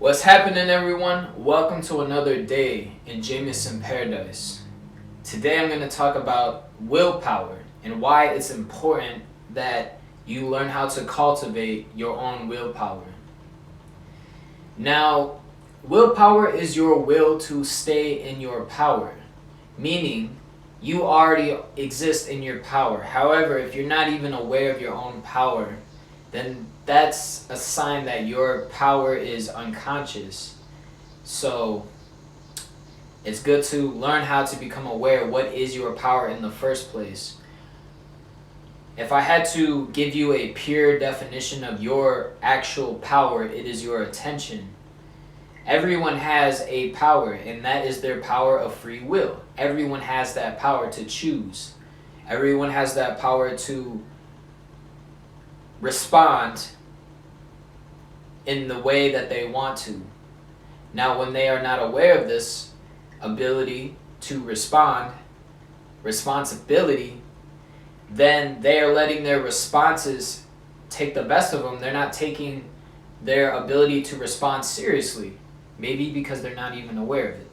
What's happening, everyone? Welcome to another day in Jameson Paradise. Today I'm going to talk about willpower and why it's important that you learn how to cultivate your own willpower. Now, willpower is your will to stay in your power, meaning you already exist in your power. However, if you're not even aware of your own power, then that's a sign that your power is unconscious. So it's good to learn how to become aware of what is your power in the first place. If I had to give you a pure definition of your actual power, it is your attention. Everyone has a power, and that is their power of free will. Everyone has that power to choose. Everyone has that power to respond in the way that they want to. Now, when they are not aware of this ability to respond, responsibility, then they are letting their responses take the best of them. They're not taking their ability to respond seriously. Maybe because they're not even aware of it.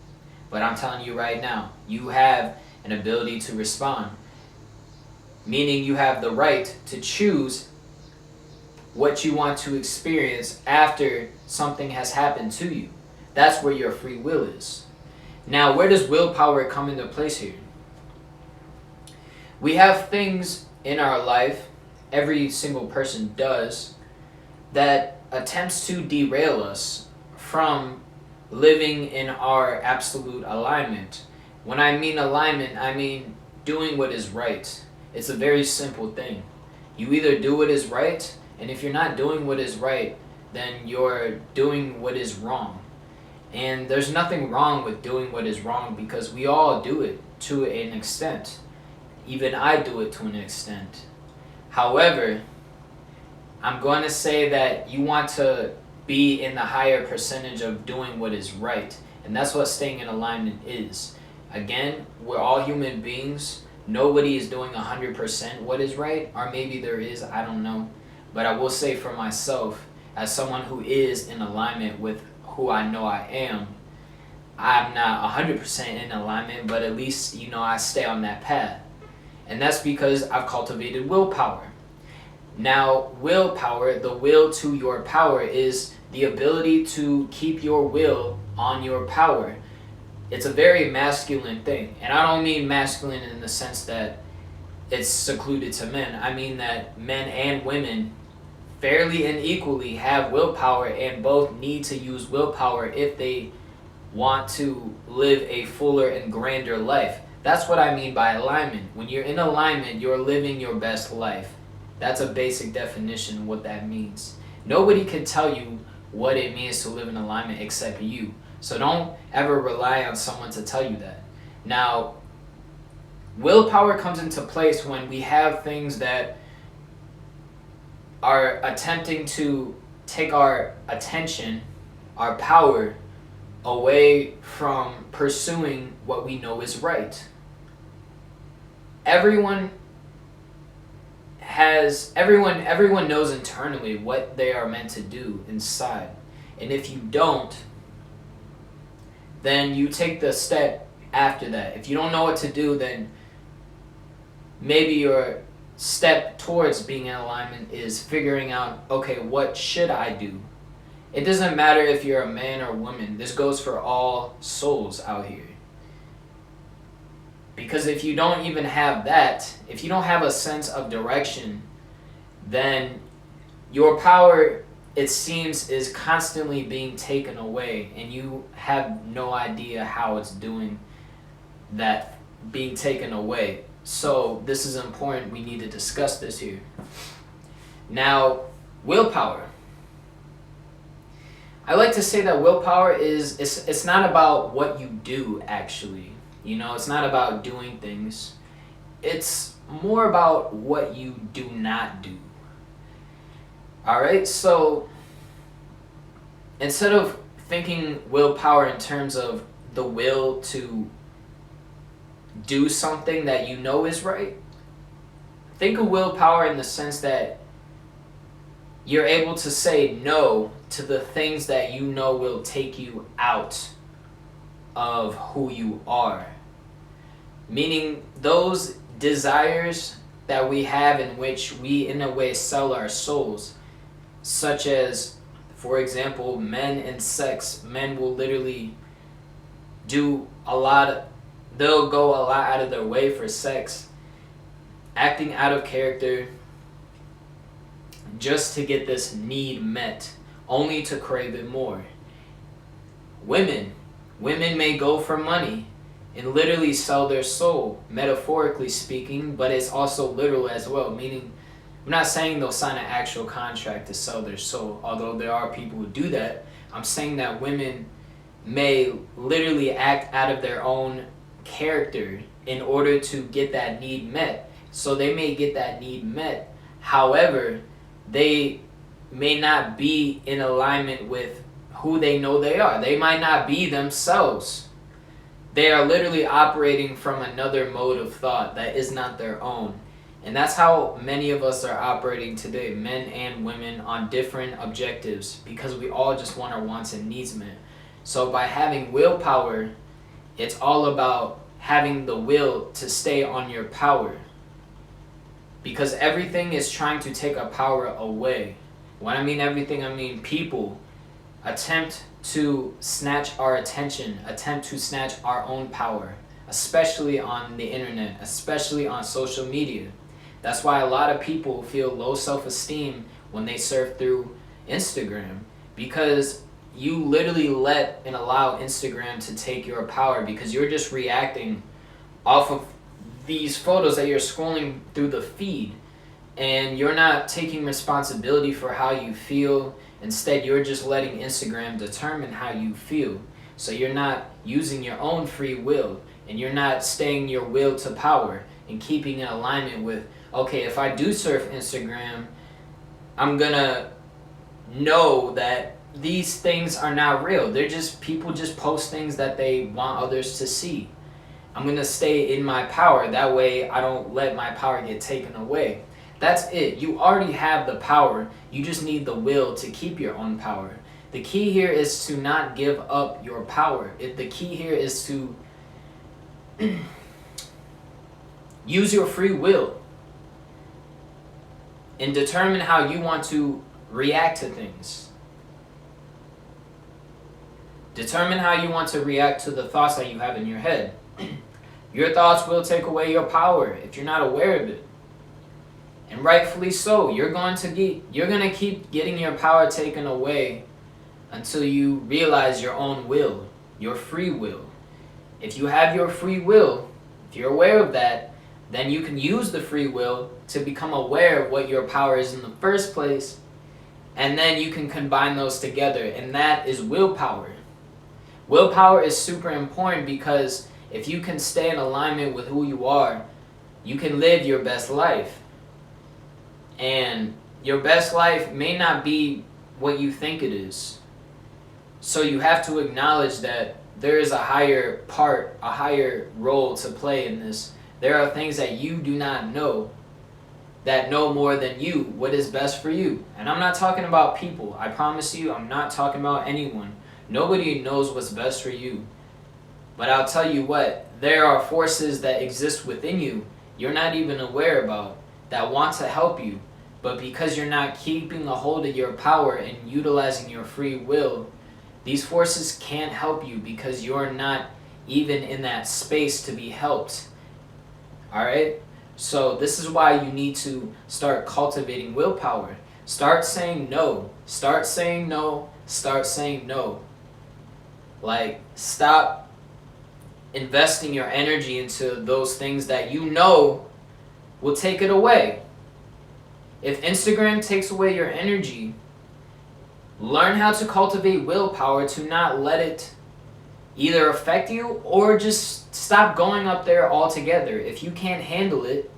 But I'm telling you right now, you have an ability to respond. Meaning you have the right to choose what you want to experience after something has happened to you. That's where your free will is. Now, where does willpower come into place here? We have things in our life, every single person does, that attempts to derail us from living in our absolute alignment. When I mean alignment, I mean doing what is right. It's a very simple thing. You either do what is right, and if you're not doing what is right, then you're doing what is wrong. And there's nothing wrong with doing what is wrong because we all do it to an extent. Even I do it to an extent. However, I'm going to say that you want to be in the higher percentage of doing what is right. And that's what staying in alignment is. Again, we're all human beings. Nobody is doing 100% what is right. Or maybe there is, I don't know. But I will say for myself, as someone who is in alignment with who I know I am, I'm not 100% in alignment, but at least, I stay on that path. And that's because I've cultivated willpower. Now, willpower, the will to your power, is the ability to keep your will on your power. It's a very masculine thing. And I don't mean masculine in the sense that it's secluded to men. I mean that men and women fairly and equally have willpower, and both need to use willpower if they want to live a fuller and grander life. That's what I mean by alignment. When you're in alignment, you're living your best life. That's a basic definition of what that means. Nobody can tell you what it means to live in alignment except you. So don't ever rely on someone to tell you that. Now, willpower comes into place when we have things that are attempting to take our attention, our power, away from pursuing what we know is right. Everyone knows internally what they are meant to do inside. And if you don't, then you take the step after that. If you don't know what to do, then maybe your step towards being in alignment is figuring out, okay, what should I do? It doesn't matter if you're a man or woman. This goes for all souls out here. Because if you don't even have that, if you don't have a sense of direction, then your power, it seems, is constantly being taken away, and you have no idea how it's doing that, being taken away. So this is important. We need to discuss this here. Now, willpower. I like to say that willpower it's not about what you do, actually. It's not about doing things. It's more about what you do not do. Alright, so instead of thinking willpower in terms of the will to do something that you know is right, think of willpower in the sense that you're able to say no to the things that you know will take you out of who you are. Meaning those desires that we have in which we in a way sell our souls, such as, for example, men and sex. Men will literally they'll go a lot out of their way for sex, acting out of character just to get this need met, only to crave it more. Women may go for money and literally sell their soul, metaphorically speaking, but it's also literal as well, meaning I'm not saying they'll sign an actual contract to sell their soul, although there are people who do that. I'm saying that women may literally act out of their own character in order to get that need met. So they may get that need met. However, they may not be in alignment with who they know they are. They might not be themselves. They are literally operating from another mode of thought that is not their own. And that's how many of us are operating today, men and women, on different objectives, because we all just want our wants and needs met. So by having willpower, it's all about having the will to stay on your power. Because everything is trying to take our power away. When I mean everything, I mean people attempt to snatch our attention, attempt to snatch our own power, especially on the internet, especially on social media. That's why a lot of people feel low self-esteem when they surf through Instagram, because you literally let and allow Instagram to take your power, because you're just reacting off of these photos that you're scrolling through the feed, and you're not taking responsibility for how you feel. Instead, you're just letting Instagram determine how you feel. So you're not using your own free will, and you're not staying your will to power and keeping in alignment with, okay, if I do surf Instagram, I'm gonna know that these things are not real. They're just, people just post things that they want others to see. I'm gonna stay in my power. That way I don't let my power get taken away. That's it. You already have the power. You just need the will to keep your own power. The key here is to not give up your power. The key here is to use your free will and determine how you want to react to things. Determine how you want to react to the thoughts that you have in your head. Your thoughts will take away your power if you're not aware of it. And rightfully so. You're going to keep getting your power taken away until you realize your own will, your free will. If you have your free will, if you're aware of that, then you can use the free will to become aware of what your power is in the first place, and then you can combine those together, and that is willpower. Willpower is super important, because if you can stay in alignment with who you are, you can live your best life. And your best life may not be what you think it is. So you have to acknowledge that there is a higher part, a higher role to play in this. There are things that you do not know that know more than you what is best for you. And I'm not talking about people. I promise you, I'm not talking about anyone. Nobody knows what's best for you. But I'll tell you what, there are forces that exist within you you're not even aware about that want to help you. But because you're not keeping a hold of your power and utilizing your free will, these forces can't help you because you're not even in that space to be helped. Alright? So this is why you need to start cultivating willpower. Start saying no. Start saying no. Start saying no. Like, stop investing your energy into those things that you know will take it away. If Instagram takes away your energy, learn how to cultivate willpower to not let it either affect you or just stop going up there altogether. If you can't handle it,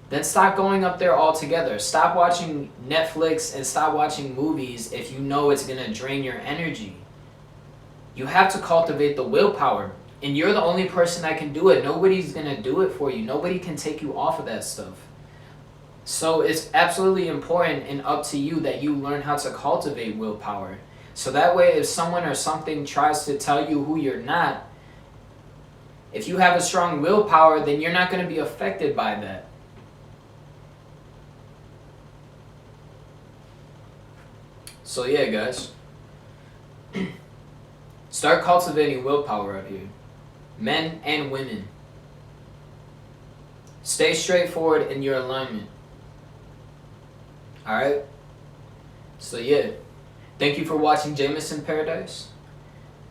then stop going up there altogether. Stop watching Netflix and stop watching movies if you know it's going to drain your energy. You have to cultivate the willpower, and you're the only person that can do it. Nobody's going to do it for you. Nobody can take you off of that stuff. So it's absolutely important and up to you that you learn how to cultivate willpower. So that way, if someone or something tries to tell you who you're not, if you have a strong willpower, then you're not going to be affected by that. So yeah, guys. Start cultivating willpower out here. Men and women. Stay straightforward in your alignment. Alright? So yeah. Thank you for watching Jameson Paradise.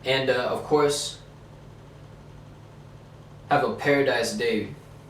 And of course, have a paradise day.